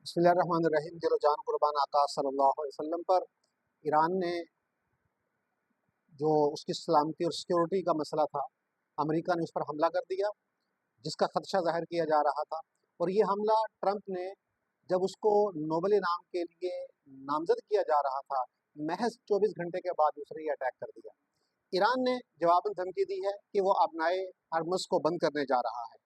बिस्मिल्लाहिर्रहमानिर्रहीम। दिलो जान कुर्बान आका सल्लल्लाहु अलैहि वसल्लम पर ईरान ने जो उसकी सलामती और सिक्योरिटी का मसला था, अमेरिका ने उस पर हमला कर दिया, जिसका खदशा ज़ाहिर किया जा रहा था। और ये हमला ट्रंप ने जब उसको नोबेल इनाम के लिए नामज़द किया जा रहा था, महज 24 घंटे के बाद उसने ये अटैक कर दिया। ईरान ने जवाबन धमकी दी है कि वो अपनाए हरमुज़ को बंद करने जा रहा है।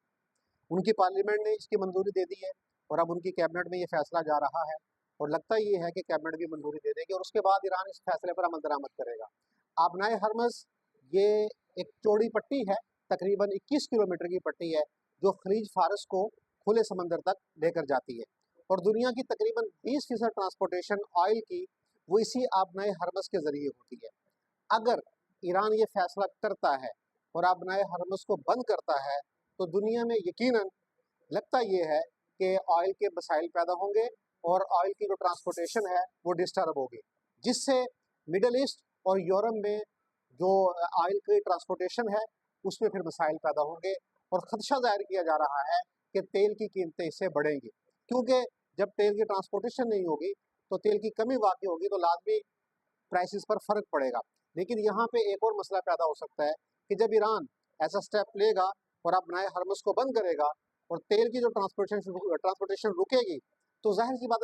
उनकी पार्लियामेंट ने इसकी मंजूरी दे दी है और अब उनकी कैबिनेट में ये फैसला जा रहा है और लगता ये है कि कैबिनेट भी मंजूरी दे देगी और उसके बाद ईरान इस फैसले पर अमल दरामद करेगा। आबनाए हरमज़ ये एक चौड़ी पट्टी है, तकरीबन 21 किलोमीटर की पट्टी है, जो खलीज फारस को खुले समंदर तक लेकर जाती है और दुनिया की तकरीबन 20% ट्रांसपोर्टेशन ऑयल की वो इसी आबनाए हरमज़ के ज़रिए होती है। अगर ईरान ये फैसला करता है और आबनाए हरमज़ को बंद करता है तो दुनिया में यकीनन लगता ये है कि ऑयल के मसाइल पैदा होंगे और ऑयल की जो ट्रांसपोर्टेशन है वो डिस्टर्ब होगी, जिससे मिडल ईस्ट और यूरोप में जो ऑयल की ट्रांसपोर्टेशन है उसमें फिर मसाइल पैदा होंगे और ख़दशा ज़ाहिर किया जा रहा है कि तेल की कीमतें इससे बढ़ेंगी, क्योंकि जब तेल की ट्रांसपोर्टेशन नहीं होगी तो तेल की कमी वाक़ई होगी तो लाजमी प्राइसेस पर फ़र्क पड़ेगा। लेकिन यहाँ पे एक और मसला पैदा हो सकता है कि जब ईरान ऐसा स्टेप लेगा और अपनाए हरमुज़ को बंद करेगा और तेल की जो ट्रांसपोर्टेशन रुकेगी तो ज़ाहिर सी बात है